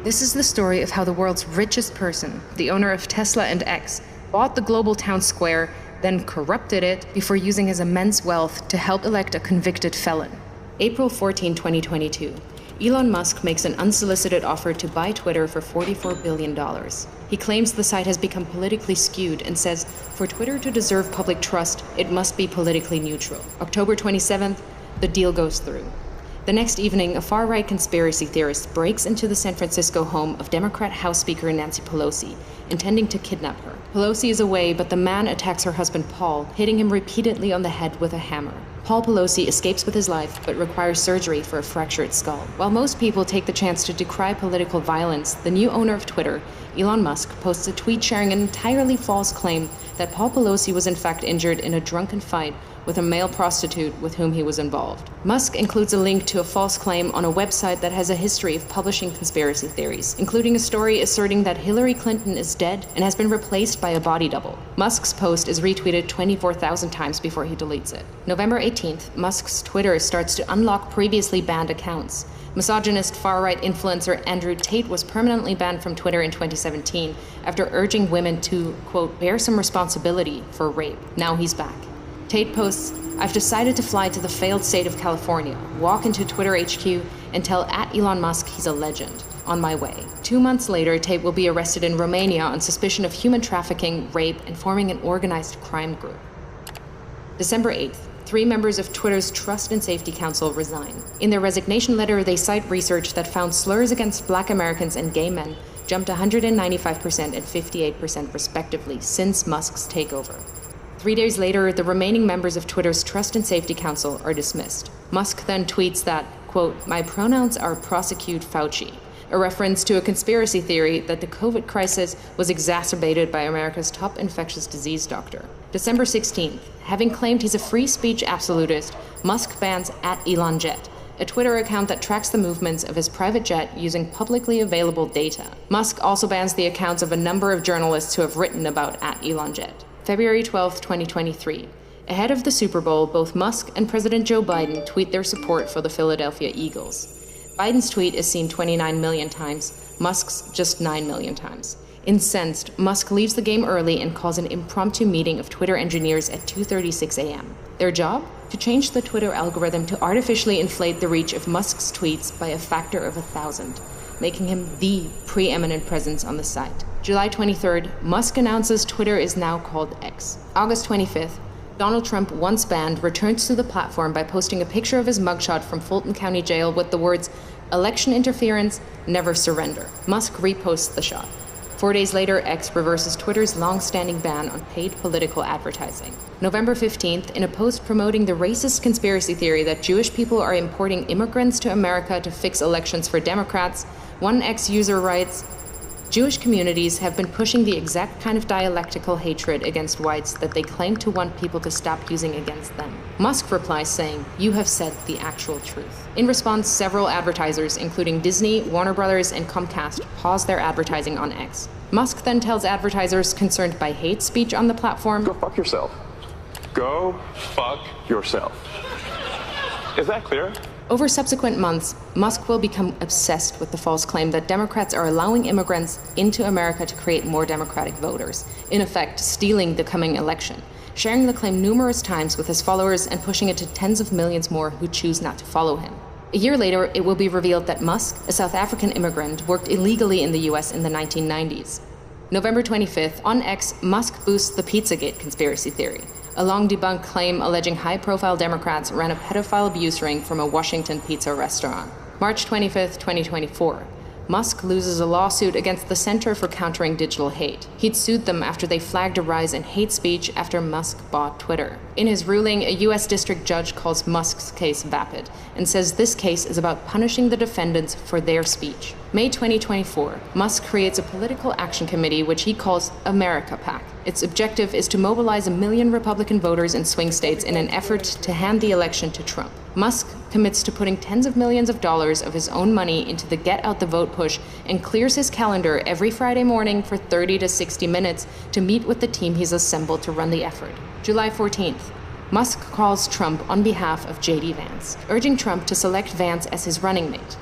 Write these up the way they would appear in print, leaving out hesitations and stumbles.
This is the story of how the world's richest person, the owner of Tesla and X, bought the global town square, then corrupted it before using his immense wealth to help elect a convicted felon. April 14, 2022. Elon Musk makes an unsolicited offer to buy Twitter for $44 billion. He claims the site has become politically skewed and says, for Twitter to deserve public trust, it must be politically neutral. October 27th, the deal goes through. The next evening, a far-right conspiracy theorist breaks into the San Francisco home of Democrat House Speaker Nancy Pelosi, intending to kidnap her. Pelosi is away, but the man attacks her husband Paul, hitting him repeatedly on the head with a hammer. Paul Pelosi escapes with his life, but requires surgery for a fractured skull. While most people take the chance to decry political violence, the new owner of Twitter, Elon Musk, posts a tweet sharing an entirely false claim that Paul Pelosi was in fact injured in a drunken fight with a male prostitute with whom he was involved. Musk includes a link to a false claim on a website that has a history of publishing conspiracy theories, including a story asserting that Hillary Clinton is dead and has been replaced by a body double. Musk's post is retweeted 24,000 times before he deletes it. November 18th, Musk's Twitter starts to unlock previously banned accounts. Misogynist far-right influencer Andrew Tate was permanently banned from Twitter in 2017 after urging women to, quote, bear some responsibility for rape. Now he's back. Tate posts, I've decided to fly to the failed state of California, walk into Twitter HQ, and tell @Elon Musk he's a legend. On my way. 2 months later, Tate will be arrested in Romania on suspicion of human trafficking, rape, and forming an organized crime group. December 8th. 3 members of Twitter's Trust and Safety Council resign. In their resignation letter, they cite research that found slurs against Black Americans and gay men jumped 195% and 58% respectively since Musk's takeover. 3 days later, the remaining members of Twitter's Trust and Safety Council are dismissed. Musk then tweets that, quote, my pronouns are prosecute Fauci, a reference to a conspiracy theory that the COVID crisis was exacerbated by America's top infectious disease doctor. December 16th, having claimed he's a free speech absolutist, Musk bans @ElonJet, a Twitter account that tracks the movements of his private jet using publicly available data. Musk also bans the accounts of a number of journalists who have written about @ElonJet. February 12, 2023. Ahead of the Super Bowl, both Musk and President Joe Biden tweet their support for the Philadelphia Eagles. Biden's tweet is seen 29 million times, Musk's just 9 million times. Incensed, Musk leaves the game early and calls an impromptu meeting of Twitter engineers at 2:36 a.m. Their job? To change the Twitter algorithm to artificially inflate the reach of Musk's tweets by a factor of 1,000, making him the preeminent presence on the site. July 23rd, Musk announces Twitter is now called X. August 25th, Donald Trump, once banned, returns to the platform by posting a picture of his mugshot from Fulton County Jail with the words, election interference, never surrender. Musk reposts the shot. 4 days later, X reverses Twitter's long-standing ban on paid political advertising. November 15th, in a post promoting the racist conspiracy theory that Jewish people are importing immigrants to America to fix elections for Democrats, one X user writes, Jewish communities have been pushing the exact kind of dialectical hatred against whites that they claim to want people to stop using against them. Musk replies saying, you have said the actual truth. In response, several advertisers, including Disney, Warner Brothers, and Comcast, pause their advertising on X. Musk then tells advertisers concerned by hate speech on the platform, go fuck yourself. Go fuck yourself. Is that clear? Over subsequent months, Musk will become obsessed with the false claim that Democrats are allowing immigrants into America to create more Democratic voters, in effect stealing the coming election, sharing the claim numerous times with his followers and pushing it to tens of millions more who choose not to follow him. A year later, it will be revealed that Musk, a South African immigrant, worked illegally in the US in the 1990s. November 25th, on X, Musk boosts the Pizzagate conspiracy theory, a long-debunked claim alleging high-profile Democrats ran a pedophile abuse ring from a Washington pizza restaurant. March 25th, 2024. Musk loses a lawsuit against the Center for Countering Digital Hate. He'd sued them after they flagged a rise in hate speech after Musk bought Twitter. In his ruling, a US district judge calls Musk's case vapid and says this case is about punishing the defendants for their speech. May 2024, Musk creates a political action committee which he calls America PAC. Its objective is to mobilize 1 million Republican voters in swing states in an effort to hand the election to Trump. Musk commits to putting tens of millions of dollars of his own money into the Get Out the Vote push and clears his calendar every Friday morning for 30 to 60 minutes to meet with the team he's assembled to run the effort. July 14th. Musk calls Trump on behalf of J.D. Vance, urging Trump to select Vance as his running mate.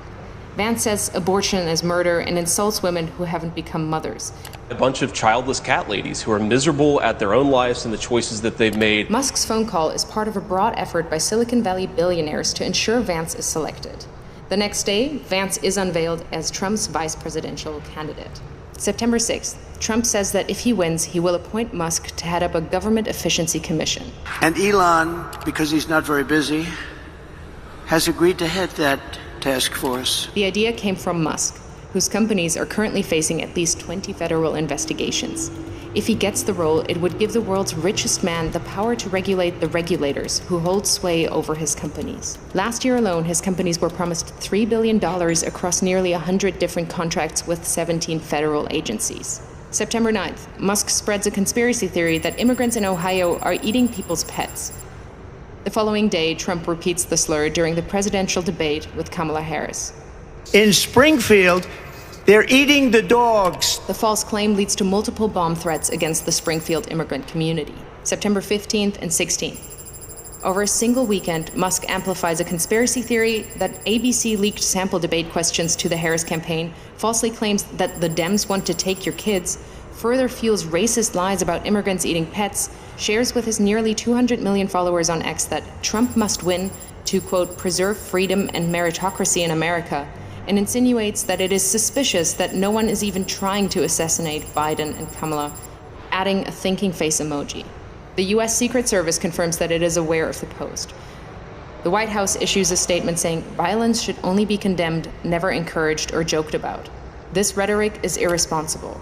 Vance says abortion is murder and insults women who haven't become mothers. A bunch of childless cat ladies who are miserable at their own lives and the choices that they've made. Musk's phone call is part of a broad effort by Silicon Valley billionaires to ensure Vance is selected. The next day, Vance is unveiled as Trump's vice presidential candidate. September 6th, Trump says that if he wins, he will appoint Musk to head up a government efficiency commission. And Elon, because he's not very busy, has agreed to head that task force. The idea came from Musk, whose companies are currently facing at least 20 federal investigations. If he gets the role, it would give the world's richest man the power to regulate the regulators who hold sway over his companies. Last year alone, his companies were promised $3 billion across nearly 100 different contracts with 17 federal agencies. September 9th, Musk spreads a conspiracy theory that immigrants in Ohio are eating people's pets. The following day, Trump repeats the slur during the presidential debate with Kamala Harris. In Springfield, they're eating the dogs. The false claim leads to multiple bomb threats against the Springfield immigrant community, September 15th and 16th. Over a single weekend, Musk amplifies a conspiracy theory that ABC leaked sample debate questions to the Harris campaign, falsely claims that the Dems want to take your kids, further fuels racist lies about immigrants eating pets, shares with his nearly 200 million followers on X that Trump must win to, quote, preserve freedom and meritocracy in America, and insinuates that it is suspicious that no one is even trying to assassinate Biden and Kamala, adding a thinking face emoji. The US Secret Service confirms that it is aware of the post. The White House issues a statement saying violence should only be condemned, never encouraged or joked about. This rhetoric is irresponsible.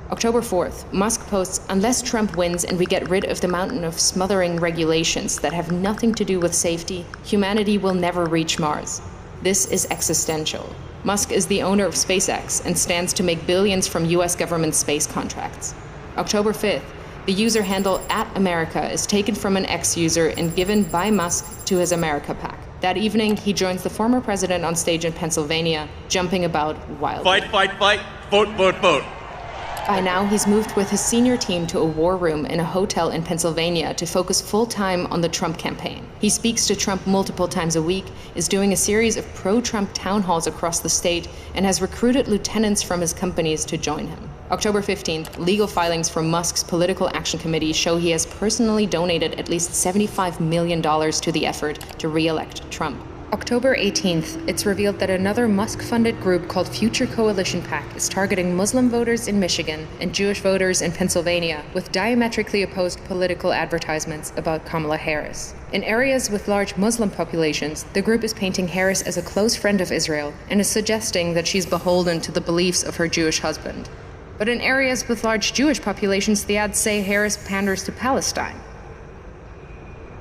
October 4th, Musk posts, unless Trump wins and we get rid of the mountain of smothering regulations that have nothing to do with safety, humanity will never reach Mars. This is existential. Musk is the owner of SpaceX and stands to make billions from US government space contracts. October 5th, the user handle @America is taken from an X user and given by Musk to his America PAC. That evening, he joins the former president on stage in Pennsylvania, jumping about wildly. Fight, fight, fight, vote, vote, vote. By now, he's moved with his senior team to a war room in a hotel in Pennsylvania to focus full-time on the Trump campaign. He speaks to Trump multiple times a week, is doing a series of pro-Trump town halls across the state, and has recruited lieutenants from his companies to join him. October 15th, legal filings from Musk's Political Action Committee show he has personally donated at least $75 million to the effort to re-elect Trump. October 18th, it's revealed that another Musk-funded group called Future Coalition PAC is targeting Muslim voters in Michigan and Jewish voters in Pennsylvania with diametrically opposed political advertisements about Kamala Harris. In areas with large Muslim populations, the group is painting Harris as a close friend of Israel and is suggesting that she's beholden to the beliefs of her Jewish husband. But in areas with large Jewish populations, the ads say Harris panders to Palestine.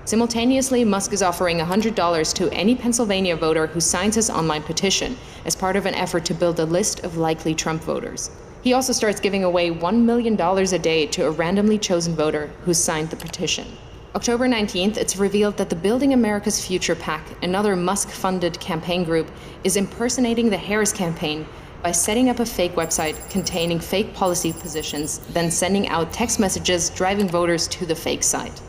Simultaneously, Musk is offering $100 to any Pennsylvania voter who signs his online petition as part of an effort to build a list of likely Trump voters. He also starts giving away $1 million a day to a randomly chosen voter who signed the petition. October 19th, it's revealed that the Building America's Future PAC, another Musk-funded campaign group, is impersonating the Harris campaign by setting up a fake website containing fake policy positions, then sending out text messages driving voters to the fake site.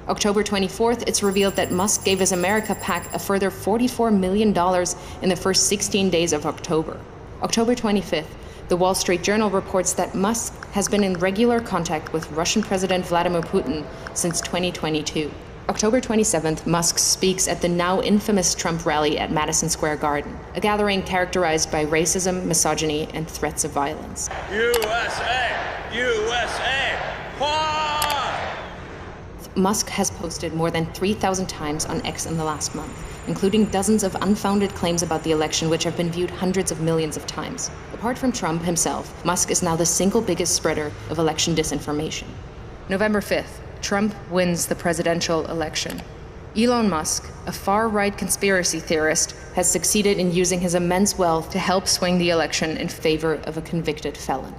October 24th, it's revealed that Musk gave his America PAC a further $44 million in the first 16 days of October. October 25th, the Wall Street Journal reports that Musk has been in regular contact with Russian President Vladimir Putin since 2022. October 27th, Musk speaks at the now infamous Trump rally at Madison Square Garden, a gathering characterized by racism, misogyny, and threats of violence. USA! USA! Musk has posted more than 3,000 times on X in the last month, including dozens of unfounded claims about the election which have been viewed hundreds of millions of times. Apart from Trump himself, Musk is now the single biggest spreader of election disinformation. November 5th, Trump wins the presidential election. Elon Musk, a far-right conspiracy theorist, has succeeded in using his immense wealth to help swing the election in favor of a convicted felon.